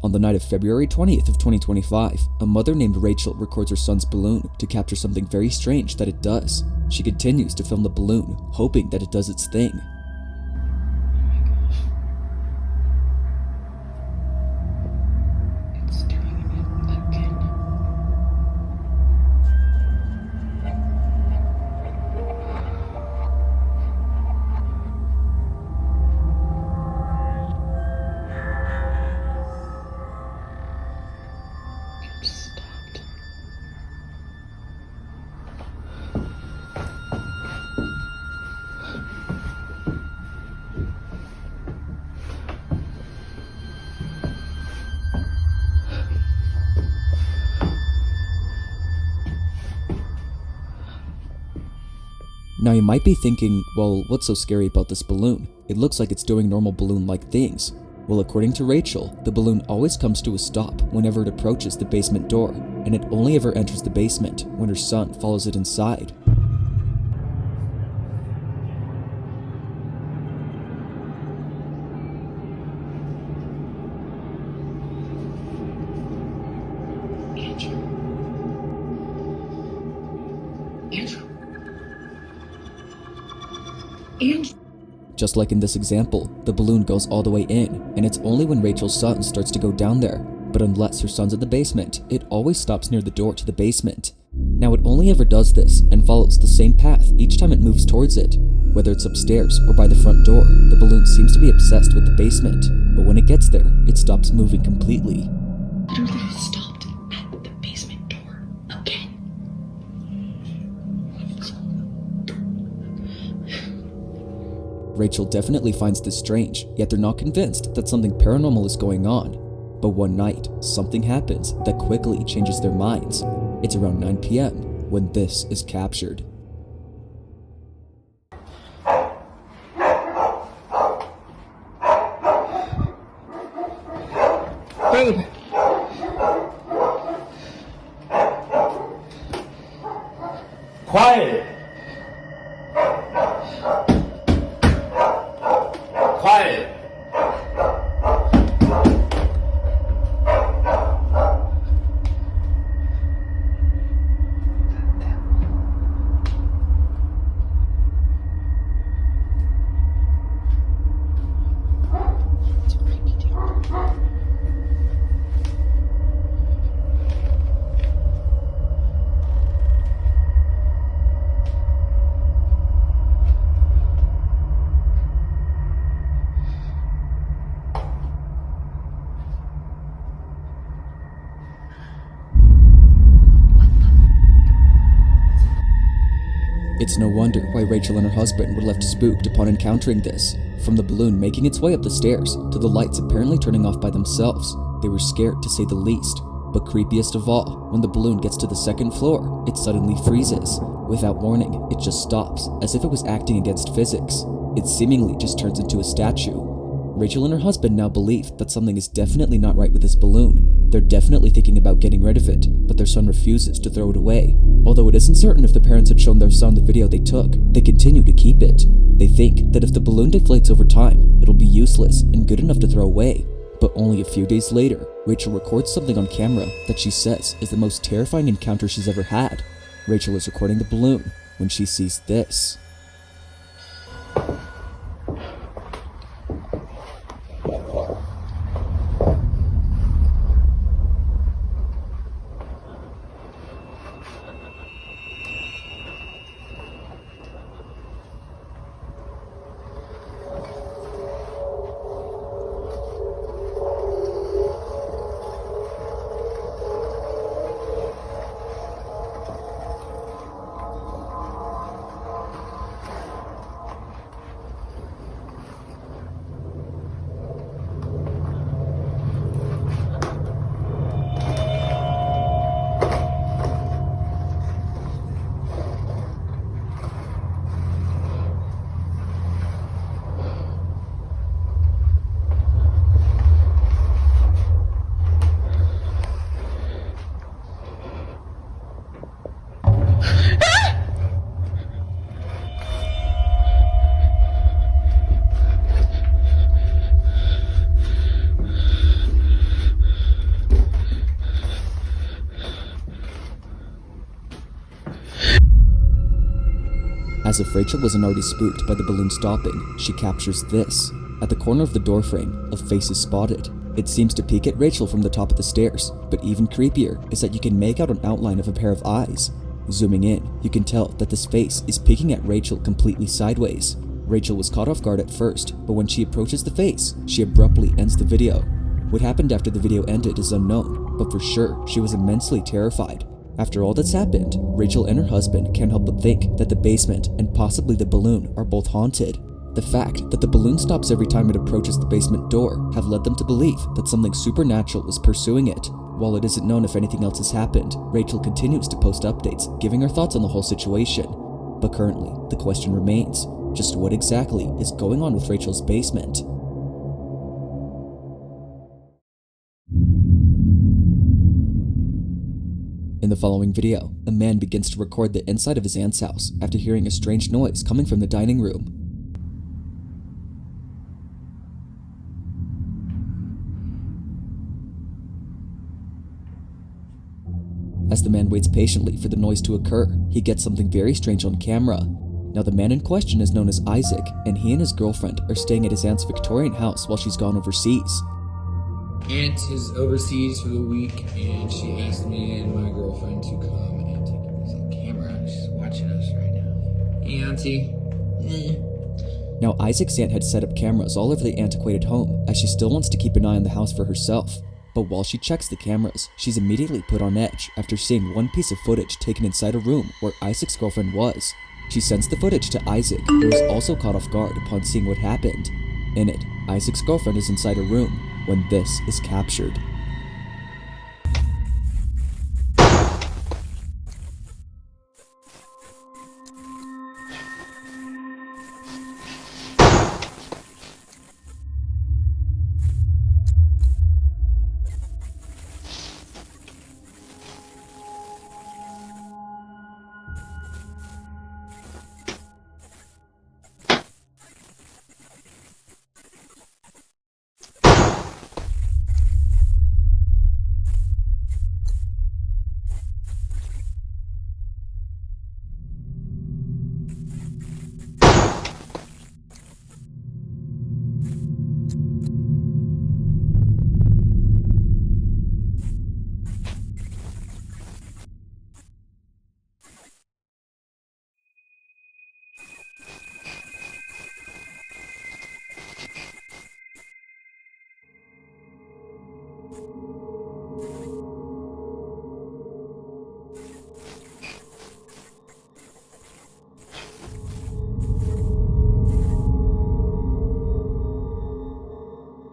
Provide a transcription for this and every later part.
On the night of February 20th of 2025, a mother named Rachel records her son's balloon to capture something very strange that it does. She continues to film the balloon, hoping that it does its thing. Now you might be thinking, well, what's so scary about this balloon? It looks like it's doing normal balloon-like things. Well, according to Rachel, the balloon always comes to a stop whenever it approaches the basement door, and it only ever enters the basement when her son follows it inside. Just like in this example, the balloon goes all the way in, and it's only when Rachel's son starts to go down there. But unless her son's in the basement, it always stops near the door to the basement. Now it only ever does this and follows the same path each time it moves towards it. Whether it's upstairs or by the front door, the balloon seems to be obsessed with the basement, but when it gets there, it stops moving completely. Literally stopped at the basement door again. Rachel definitely finds this strange, yet they're not convinced that something paranormal is going on. But one night, something happens that quickly changes their minds. It's around 9 p.m. when this is captured. Babe. Quiet! Quiet! It's no wonder why Rachel and her husband were left spooked upon encountering this. From the balloon making its way up the stairs, to the lights apparently turning off by themselves, they were scared to say the least. But creepiest of all, when the balloon gets to the second floor, it suddenly freezes. Without warning, it just stops, as if it was acting against physics. It seemingly just turns into a statue. Rachel and her husband now believe that something is definitely not right with this balloon. They're definitely thinking about getting rid of it, but their son refuses to throw it away. Although it isn't certain if the parents had shown their son the video they took, they continue to keep it. They think that if the balloon deflates over time, it'll be useless and good enough to throw away. But only a few days later, Rachel records something on camera that she says is the most terrifying encounter she's ever had. Rachel is recording the balloon when she sees this. As if Rachel wasn't already spooked by the balloon stopping, she captures this. At the corner of the doorframe, a face is spotted. It seems to peek at Rachel from the top of the stairs, but even creepier is that you can make out an outline of a pair of eyes. Zooming in, you can tell that this face is peeking at Rachel completely sideways. Rachel was caught off guard at first, but when she approaches the face, she abruptly ends the video. What happened after the video ended is unknown, but for sure, she was immensely terrified. After all that's happened, Rachel and her husband can't help but think that the basement and possibly the balloon are both haunted. The fact that the balloon stops every time it approaches the basement door have led them to believe that something supernatural is pursuing it. While it isn't known if anything else has happened, Rachel continues to post updates, giving her thoughts on the whole situation. But currently, the question remains, just what exactly is going on with Rachel's basement? In the following video, a man begins to record the inside of his aunt's house after hearing a strange noise coming from the dining room. As the man waits patiently for the noise to occur, he gets something very strange on camera. Now the man in question is known as Isaac, and he and his girlfriend are staying at his aunt's Victorian house while she's gone overseas. Aunt is overseas for the week, and she asked me and my girlfriend to come and take a camera. She's watching us right now. Hey, Auntie. Now Isaac's aunt had set up cameras all over the antiquated home, as she still wants to keep an eye on the house for herself. But while she checks the cameras, she's immediately put on edge after seeing one piece of footage taken inside a room where Isaac's girlfriend was. She sends the footage to Isaac, who is also caught off guard upon seeing what happened. In it, Isaac's girlfriend is inside a room when this is captured.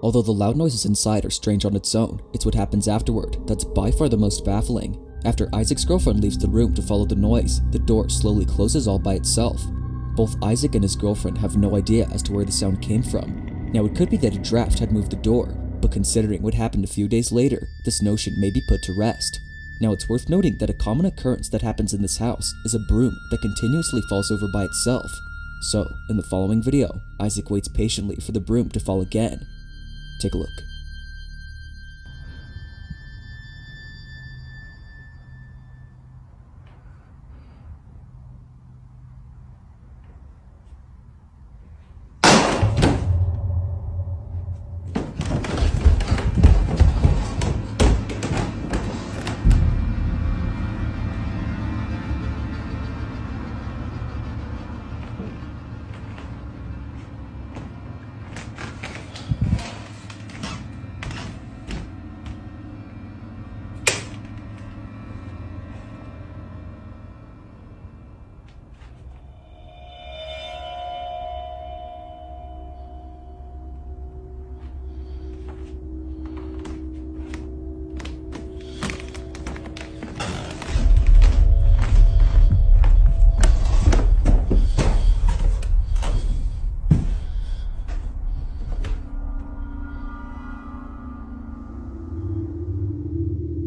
Although the loud noises inside are strange on its own, it's what happens afterward that's by far the most baffling. After Isaac's girlfriend leaves the room to follow the noise, the door slowly closes all by itself. Both Isaac and his girlfriend have no idea as to where the sound came from. Now it could be that a draft had moved the door, but considering what happened a few days later, this notion may be put to rest. Now it's worth noting that a common occurrence that happens in this house is a broom that continuously falls over by itself. So, in the following video, Isaac waits patiently for the broom to fall again. Take a look.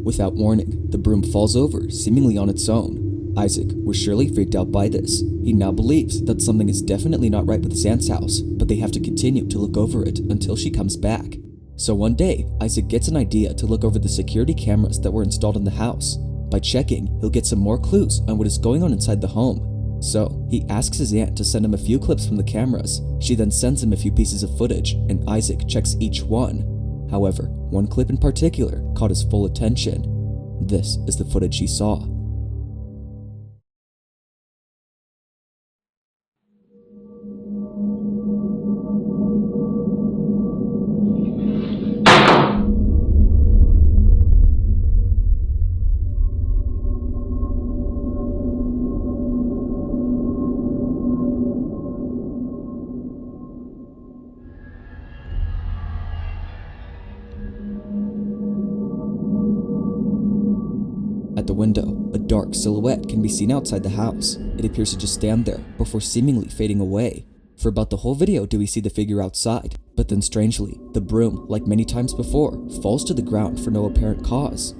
Without warning, the broom falls over, seemingly on its own. Isaac was surely freaked out by this. He now believes that something is definitely not right with his aunt's house, but they have to continue to look over it until she comes back. So one day, Isaac gets an idea to look over the security cameras that were installed in the house. By checking, he'll get some more clues on what is going on inside the home. So he asks his aunt to send him a few clips from the cameras. She then sends him a few pieces of footage, and Isaac checks each one. However, one clip in particular caught his full attention. This is the footage he saw. At the window, a dark silhouette can be seen outside the house. It appears to just stand there before seemingly fading away. For about the whole video do we see the figure outside, but then strangely, the broom, like many times before, falls to the ground for no apparent cause.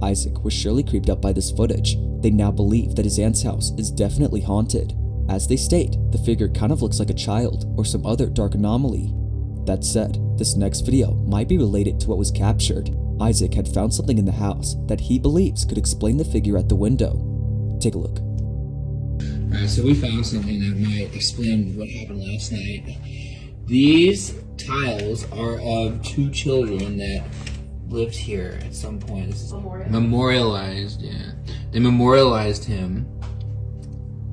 Isaac was surely creeped out by this footage. They now believe that his aunt's house is definitely haunted. As they state, the figure kind of looks like a child or some other dark anomaly. That said, this next video might be related to what was captured. Isaac had found something in the house that he believes could explain the figure at the window. Take a look. Alright, so we found something that might explain what happened last night. These tiles are of two children that lived here at some point. This is memorialized, yeah. They memorialized him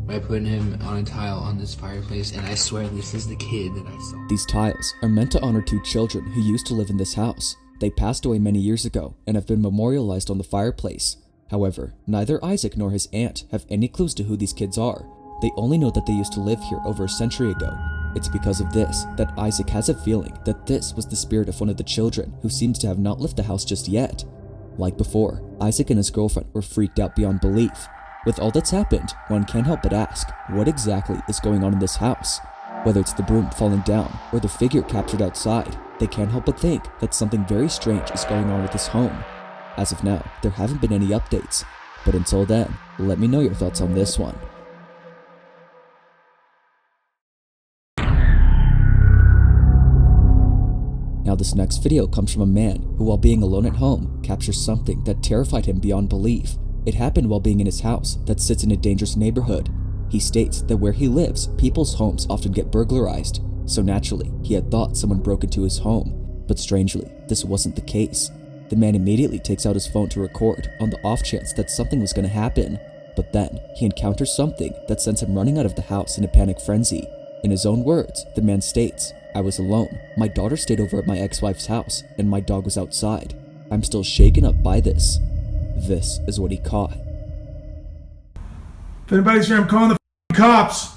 by putting him on a tile on this fireplace, and I swear this is the kid that I saw. These tiles are meant to honor two children who used to live in this house. They passed away many years ago and have been memorialized on the fireplace. However, neither Isaac nor his aunt have any clues to who these kids are. They only know that they used to live here over a century ago. It's because of this that Isaac has a feeling that this was the spirit of one of the children who seems to have not left the house just yet. Like before, Isaac and his girlfriend were freaked out beyond belief. With all that's happened, one can't help but ask, what exactly is going on in this house? Whether it's the broom falling down or the figure captured outside, they can't help but think that something very strange is going on with this home. As of now, there haven't been any updates, but until then, let me know your thoughts on this one. Now this next video comes from a man who, while being alone at home, captures something that terrified him beyond belief. It happened while being in his house that sits in a dangerous neighborhood. He states that where he lives, people's homes often get burglarized, so naturally, he had thought someone broke into his home. But strangely, this wasn't the case. The man immediately takes out his phone to record on the off chance that something was going to happen. But then, he encounters something that sends him running out of the house in a panic frenzy. In his own words, the man states, "I was alone. My daughter stayed over at my ex-wife's house, and my dog was outside. I'm still shaken up by this." This is what he caught. If anybody's here, I'm calling the cops.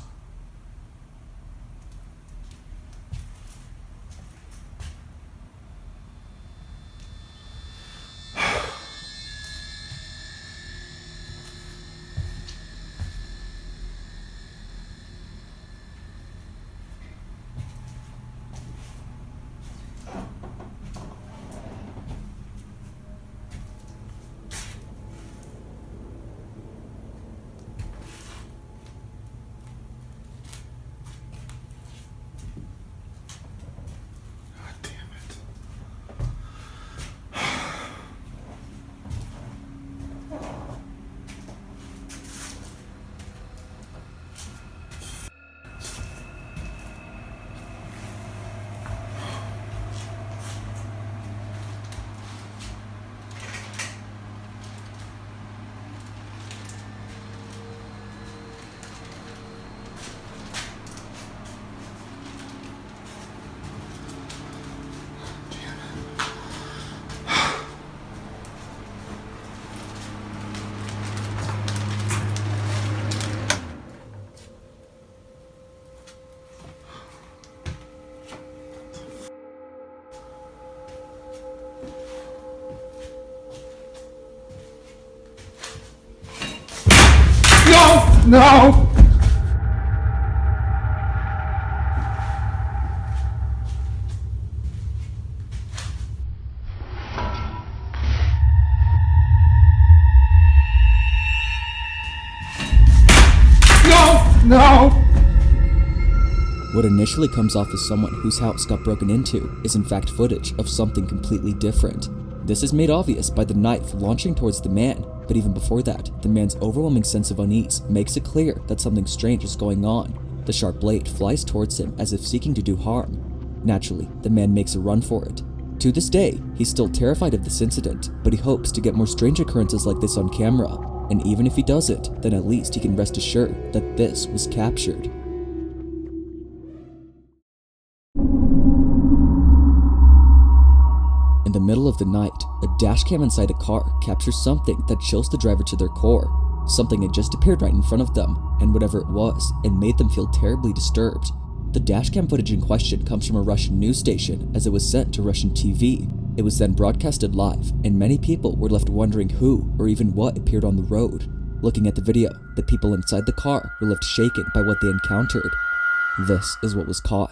No! No! What initially comes off as someone whose house got broken into is in fact footage of something completely different. This is made obvious by the knife launching towards the man, but even before that, the man's overwhelming sense of unease makes it clear that something strange is going on. The sharp blade flies towards him as if seeking to do harm. Naturally, the man makes a run for it. To this day, he's still terrified of this incident, but he hopes to get more strange occurrences like this on camera. And even if he doesn't, then at least he can rest assured that this was captured. In the middle of the night, a dashcam inside a car captures something that chills the driver to their core. Something had just appeared right in front of them, and whatever it was, it made them feel terribly disturbed. The dashcam footage in question comes from a Russian news station as it was sent to Russian TV. It was then broadcasted live, and many people were left wondering who or even what appeared on the road. Looking at the video, the people inside the car were left shaken by what they encountered. This is what was caught.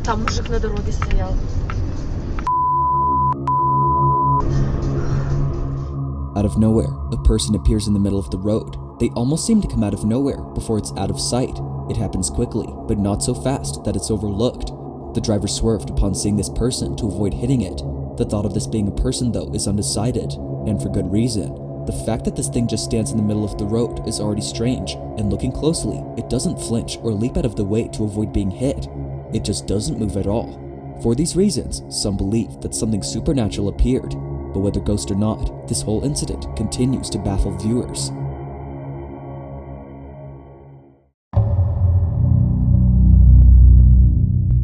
Там мужик на дороге стоял. Out of nowhere, a person appears in the middle of the road. They almost seem to come out of nowhere before it's out of sight. It happens quickly, but not so fast that it's overlooked. The driver swerved upon seeing this person to avoid hitting it. The thought of this being a person, though, is undecided, and for good reason. The fact that this thing just stands in the middle of the road is already strange, and looking closely, it doesn't flinch or leap out of the way to avoid being hit. It just doesn't move at all. For these reasons, some believe that something supernatural appeared, but whether ghost or not, this whole incident continues to baffle viewers.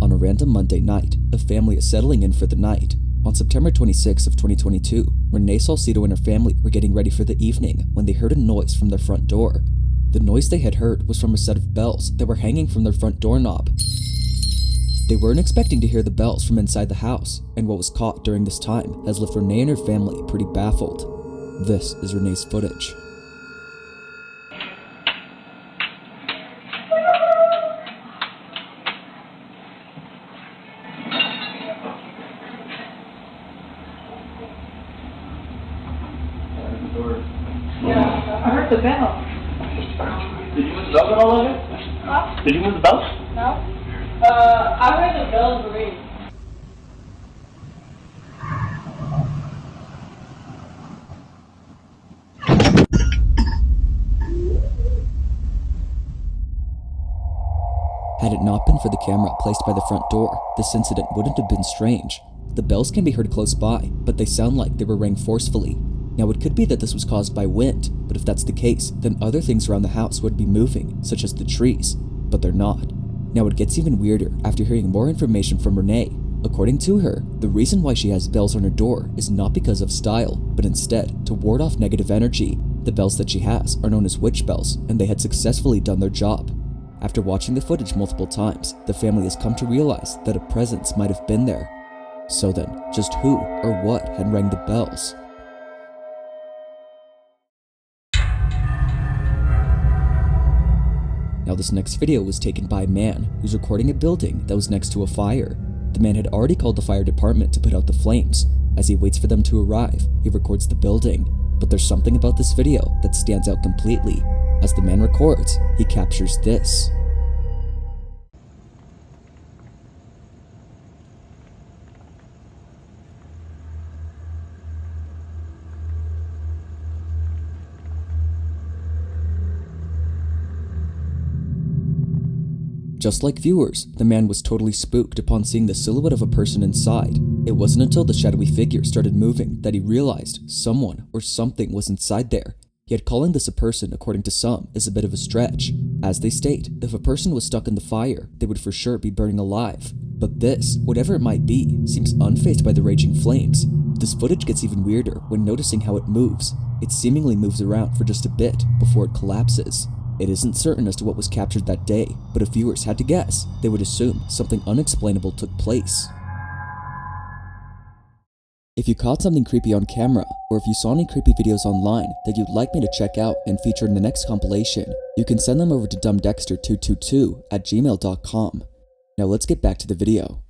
On a random Monday night, a family is settling in for the night. On September 26 of 2022, Renee Salcido and her family were getting ready for the evening when they heard a noise from their front door. The noise they had heard was from a set of bells that were hanging from their front doorknob. They weren't expecting to hear the bells from inside the house, and what was caught during this time has left Renee and her family pretty baffled. This is Renee's footage. Yeah, I heard the bell. Did you move the bells at all, Logan? Huh? Did you move the bells? No? I heard the bells ring. Had it not been for the camera placed by the front door, this incident wouldn't have been strange. The bells can be heard close by, but they sound like they were rang forcefully. Now it could be that this was caused by wind, but if that's the case, then other things around the house would be moving, such as the trees, but they're not. Now it gets even weirder after hearing more information from Renee. According to her, the reason why she has bells on her door is not because of style, but instead to ward off negative energy. The bells that she has are known as witch bells, and they had successfully done their job. After watching the footage multiple times, the family has come to realize that a presence might have been there. So then, just who or what had rang the bells? Now this next video was taken by a man who's recording a building that was next to a fire. The man had already called the fire department to put out the flames. As he waits for them to arrive, he records the building. But there's something about this video that stands out completely. As the man records, he captures this. Just like viewers, the man was totally spooked upon seeing the silhouette of a person inside. It wasn't until the shadowy figure started moving that he realized someone or something was inside there. Yet calling this a person, according to some, is a bit of a stretch. As they state, if a person was stuck in the fire, they would for sure be burning alive. But this, whatever it might be, seems unfazed by the raging flames. This footage gets even weirder when noticing how it moves. It seemingly moves around for just a bit before it collapses. It isn't certain as to what was captured that day, but if viewers had to guess, they would assume something unexplainable took place. If you caught something creepy on camera, or if you saw any creepy videos online that you'd like me to check out and feature in the next compilation, you can send them over to dumbdexter222@gmail.com. Now let's get back to the video.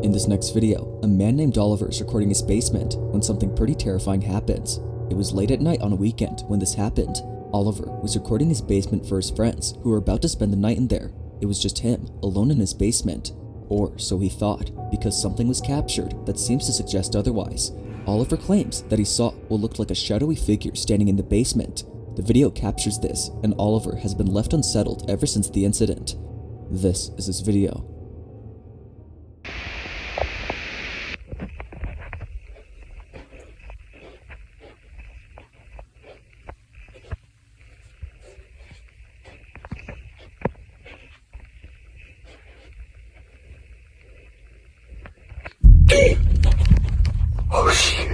In this next video, a man named Oliver is recording his basement when something pretty terrifying happens. It was late at night on a weekend when this happened. Oliver was recording his basement for his friends who were about to spend the night in there. It was just him, alone in his basement. Or so he thought, because something was captured that seems to suggest otherwise. Oliver claims that he saw what looked like a shadowy figure standing in the basement. The video captures this, and Oliver has been left unsettled ever since the incident. This is his video. Oh shit.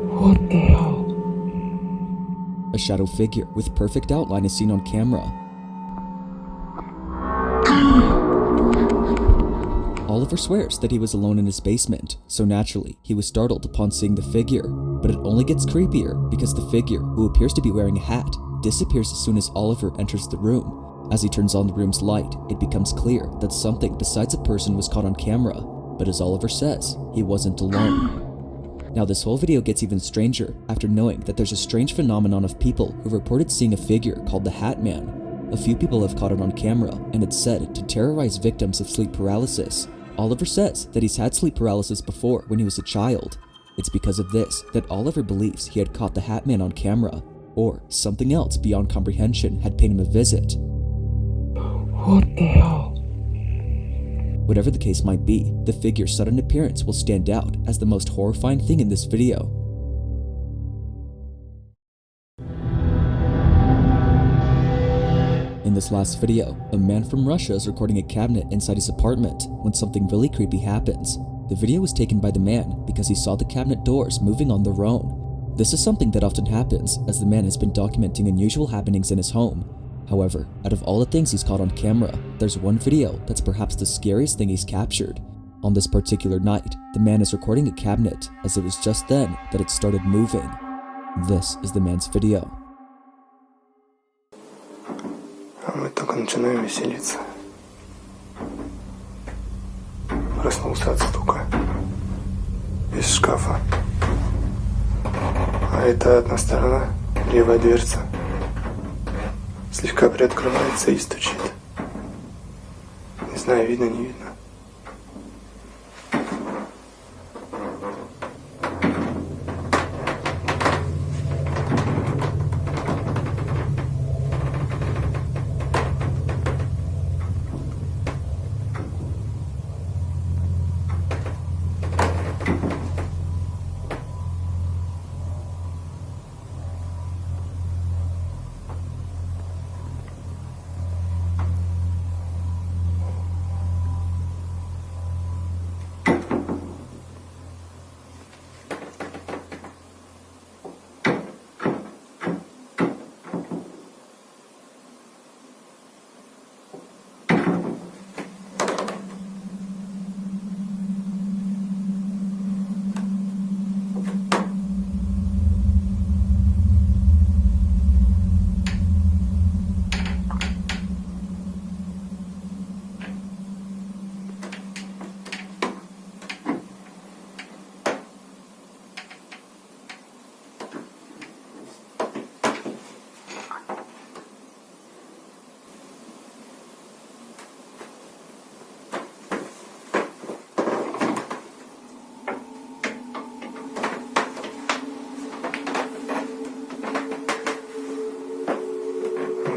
What the hell? A shadow figure with perfect outline is seen on camera. Oliver swears that he was alone in his basement, so naturally, he was startled upon seeing the figure. But it only gets creepier because the figure, who appears to be wearing a hat, disappears as soon as Oliver enters the room. As he turns on the room's light, it becomes clear that something besides a person was caught on camera. But as Oliver says, he wasn't alone. Now this whole video gets even stranger after knowing that there's a strange phenomenon of people who reported seeing a figure called the Hatman. A few people have caught it on camera, and it's said to terrorize victims of sleep paralysis. Oliver says that he's had sleep paralysis before when he was a child. It's because of this that Oliver believes he had caught the Hatman on camera, or something else beyond comprehension had paid him a visit. What the hell? Whatever the case might be, the figure's sudden appearance will stand out as the most horrifying thing in this video. In this last video, a man from Russia is recording a cabinet inside his apartment when something really creepy happens. The video was taken by the man because he saw the cabinet doors moving on their own. This is something that often happens as the man has been documenting unusual happenings in his home. However, out of all the things he's caught on camera, there's one video that's perhaps the scariest thing he's captured. On this particular night, the man is recording a cabinet as it was just then that it started moving. This is the man's video. А мы только начинаем веселиться. Проснулся от стука. Из шкафа. А это одна сторона, левая дверца. Слегка приоткрывается и стучит. Не знаю, видно, не видно.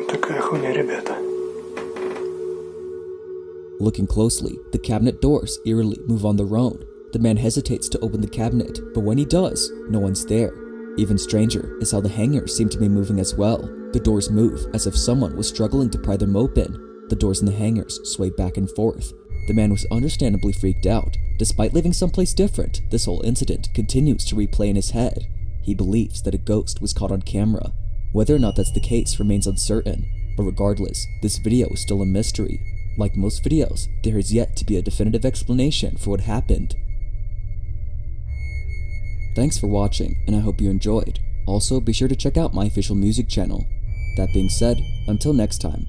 Такая хуйня, ребята. Looking closely, the cabinet doors eerily move on their own. The man hesitates to open the cabinet, but when he does, no one's there. Even stranger is how the hangers seem to be moving as well. The doors move as if someone was struggling to pry them open. The doors in the hangars sway back and forth. The man was understandably freaked out. Despite living someplace different, this whole incident continues to replay in his head. He believes that a ghost was caught on camera. Whether or not that's the case remains uncertain, but regardless, this video is still a mystery. Like most videos, there is yet to be a definitive explanation for what happened. Thanks for watching, and I hope you enjoyed. Also, be sure to check out my official music channel. That being said, until next time.